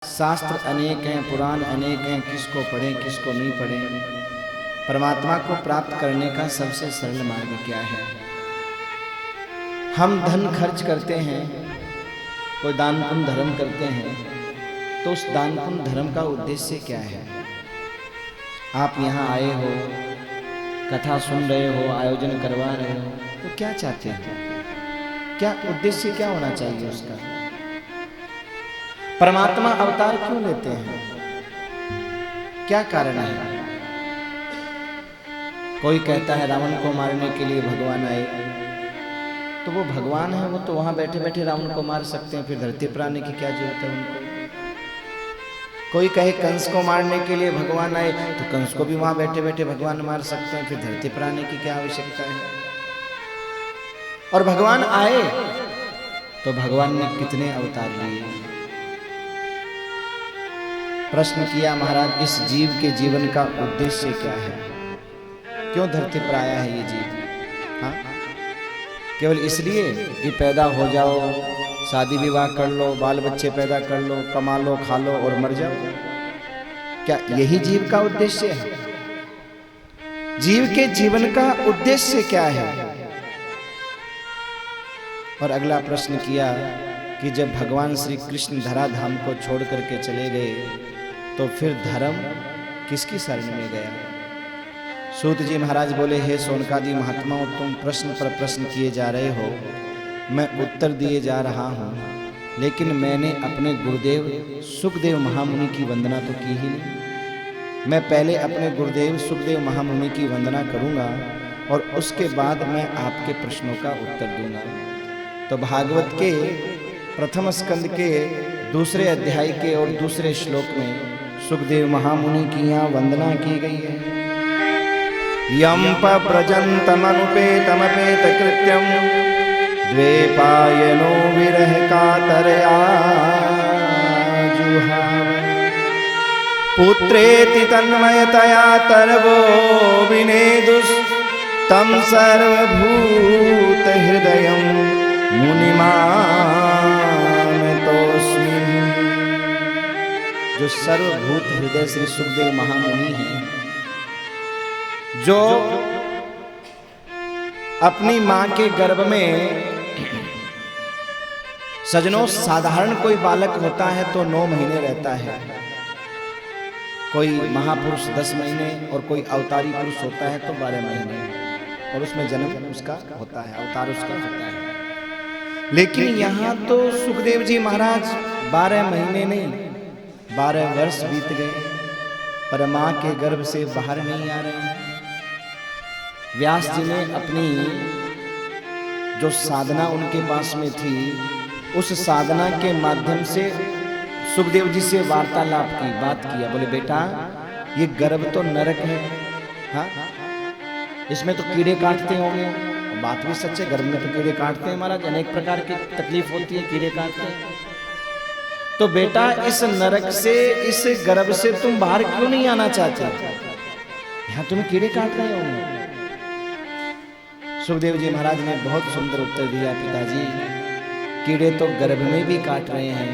शास्त्र अनेक हैं, पुराण अनेक हैं, किसको पढ़ें किसको नहीं पढ़ें। परमात्मा को प्राप्त करने का सबसे सरल मार्ग क्या है? हम धन खर्च करते हैं, कोई दान पुण्य धर्म करते हैं, तो उस दान पुण्य धर्म का उद्देश्य क्या है? आप यहाँ आए हो, कथा सुन रहे हो, आयोजन करवा रहे हो, तो क्या चाहते हैं? क्या उद्देश्य क्या होना चाहिए उसका? परमात्मा अवतार क्यों लेते हैं? क्या कारण है? कोई कहता है रावण को मारने के लिए भगवान आए, तो वो भगवान है, वो तो वहां बैठे बैठे रावण को मार सकते हैं, फिर धरती पर आने की क्या जरूरत है उनको? कोई कहे कंस को मारने के लिए भगवान आए, तो कंस को भी वहां बैठे बैठे भगवान मार सकते हैं, फिर धरती पर आने की क्या आवश्यकता है? और भगवान आए तो भगवान ने कितने अवतार लिए? प्रश्न किया, महाराज इस जीव के जीवन का उद्देश्य क्या है? क्यों धरती पर आया है ये जीव? हाँ, केवल इसलिए कि पैदा हो जाओ, शादी विवाह कर लो, बाल बच्चे पैदा कर लो, कमा लो, खा लो और मर जाओ? क्या यही जीव का उद्देश्य है? जीव के जीवन का उद्देश्य क्या है? और अगला प्रश्न किया कि जब भगवान श्री कृष्ण धराधाम को छोड़ करके चले गए, तो फिर धर्म किसकी शरण में गया? सूत जी महाराज बोले, हे सोनकादि महात्माओं, तुम प्रश्न पर प्रश्न किए जा रहे हो, मैं उत्तर दिए जा रहा हूँ, लेकिन मैंने अपने गुरुदेव सुखदेव महामुनि की वंदना तो की ही नहीं। मैं पहले अपने गुरुदेव सुखदेव महामुनि की वंदना करूँगा और उसके बाद मैं आपके प्रश्नों का उत्तर दूंगा। तो भागवत के प्रथम स्कंद के दूसरे अध्याय के और दूसरे श्लोक में सुखदेव महामुनि की यहाँ वंदना की गई है। यम प्रजंतमनुपेतमपेत कृत्यम द्वेपायनो विरह कातरया जुहाव पुत्रेति तन्मयतया तरवो विनेदुस् तम सर्वभूत हृदयं मुनिमानतोऽस्मि। जो सर्वभूत हृदय श्री सुखदेव महामुनि हैं, जो अपनी मां के गर्भ में, सजनों साधारण कोई बालक होता है तो 9 महीने रहता है, कोई महापुरुष 10 महीने और कोई अवतारी पुरुष होता है तो 12 महीने, और उसमें जन्म उसका होता है, अवतार उसका होता है। लेकिन यहाँ तो सुखदेव जी महाराज 12 महीने नहीं 12 वर्ष बीत गए, पर मां के गर्भ से बाहर नहीं आ रहे हैं। व्यास जी ने अपनी जो साधना उनके पास में थी, उस साधना के माध्यम से सुखदेव जी से वार्तालाप की, बात किया। बोले बेटा, ये गर्भ तो नरक है, हाँ, इसमें तो कीड़े काटते होंगे। बात भी सच है, गर्भ में तो कीड़े काटते हैं महाराज, अनेक प्रकार की तकलीफ होती है, कीड़े काटते हैं। तो बेटा, इस नरक से, इस गर्भ से तुम बाहर क्यों नहीं आना चाहते? यहाँ तुम्हें कीड़े काट रहे होंगे। सुखदेव जी महाराज ने बहुत सुंदर उत्तर दिया, पिताजी, कीड़े तो गर्भ में भी काट रहे हैं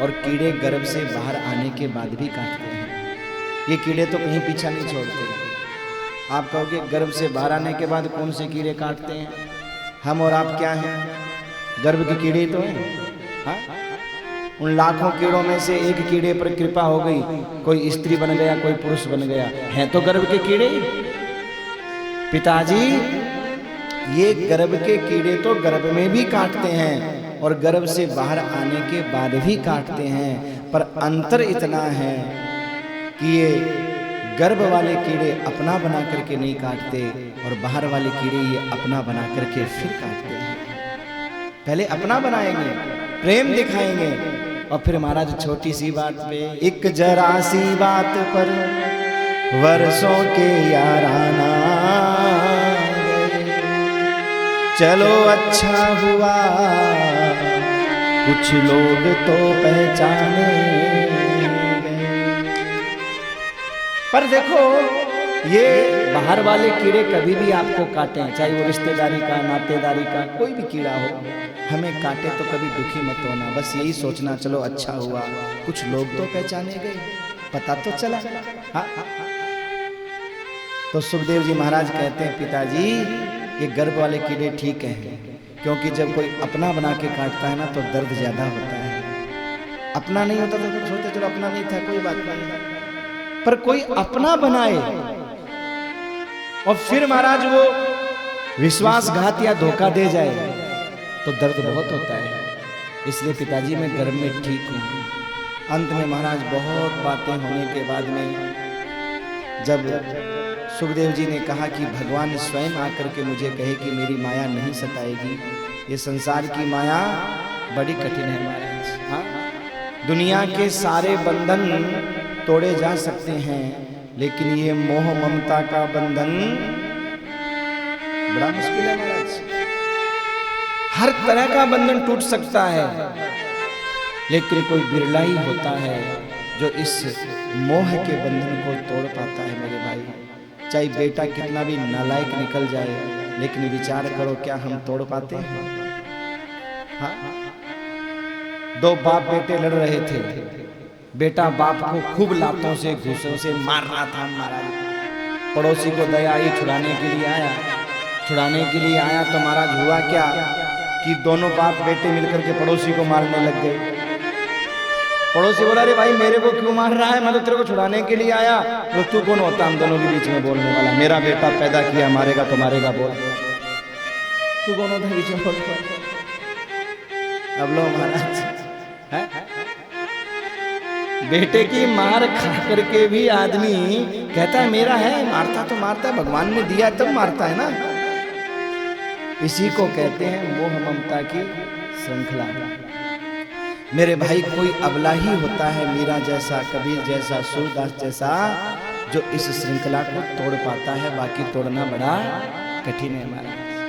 और कीड़े गर्भ से बाहर आने के बाद भी काटते हैं। ये कीड़े तो कहीं पीछा नहीं छोड़ते। आप कहोगे गर्भ से बाहर आने के बाद कौन से कीड़े काटते हैं? हम और आप क्या हैं? गर्भ के कीड़े तो हैं। हाँ? उन लाखों कीड़ों में से एक कीड़े पर कृपा हो गई, कोई स्त्री बन गया, कोई पुरुष बन गया, हैं तो गर्भ के कीड़े। पिताजी, ये गर्भ के कीड़े तो गर्भ में भी काटते हैं और गर्भ से बाहर आने के बाद भी काटते हैं, पर अंतर इतना है कि ये गर्भ वाले कीड़े अपना बना करके नहीं काटते और बाहर वाले कीड़े ये अपना बना करके फिर काटते हैं। पहले अपना बनाएंगे, प्रेम दिखाएंगे, और फिर महाराज छोटी सी बात पे, एक जरा सी बात पर वर्षों के याराना, चलो अच्छा हुआ कुछ लोग तो पहचाने गए। पर देखो, ये बाहर वाले कीड़े कभी भी आपको काटें, चाहे वो रिश्तेदारी का, नातेदारी का कोई भी कीड़ा हो, हमें काटे तो कभी दुखी मत होना, बस यही सोचना चलो अच्छा हुआ कुछ लोग तो पहचाने गए, पता तो चला। हाँ तो सुखदेव जी महाराज कहते हैं पिताजी ये गर्भ वाले कीड़े ठीक हैं, क्योंकि जब कोई अपना बना के काटता है ना तो दर्द ज्यादा होता है। अपना नहीं होता तो सोचते चलो अपना नहीं था कोई बात नहीं, पर कोई अपना बनाए और फिर महाराज वो विश्वासघात या धोखा दे जाए तो दर्द बहुत होता है। इसलिए पिताजी मैं गर्भ में ठीक हूँ। अंत में महाराज बहुत बातें होने के बाद में जब सुखदेव जी ने कहा कि भगवान स्वयं आकर के मुझे कहे कि मेरी माया नहीं सताएगी, ये संसार की माया बड़ी कठिन है महाराज। हाँ दुनिया के सारे बंधन तोड़े जा सकते हैं, लेकिन ये मोह ममता का बंधन बड़ा मुश्किल है महाराज। हर तरह का बंधन टूट सकता है, लेकिन कोई बिरला ही होता है जो इस मोह के बंधन को तोड़ पाता है मेरे भाई। चाहे बेटा कितना भी नालायक निकल जाए, लेकिन विचार करो क्या हम तोड़ पाते हैं? हाँ? दो बाप बेटे लड़ रहे थे, बेटा बाप को खूब लातों से घूसों से मार रहा था महाराज। पड़ोसी को दया आई, छुड़ाने के लिए आया तो महाराज हुआ क्या कि दोनों बाप बेटे मिलकर के पड़ोसी को मारने लग गए। पड़ोसी बोला अरे भाई मेरे को क्यों मार रहा है, मैं तो तेरे को छुड़ाने के लिए आया। तो तू कौन होता हम दोनों के बीच में बोलने वाला? मेरा बेटा पैदा किया, मारेगा तो मारेगा, बोल तू कौन होता बीच में बोलने वाला? अब लो महाराज है? बेटे की मार खा करके भी आदमी कहता है मेरा है, मारता तो मारता है, भगवान ने दिया तब मारता है ना। इसी को कहते हैं मोह ममता की श्रृंखला। मेरे भाई कोई अबला ही होता है मीरा जैसा, कबीर जैसा, सूरदास जैसा, जो इस श्रृंखला को तोड़ पाता है, बाकी तोड़ना बड़ा कठिन है महाराज।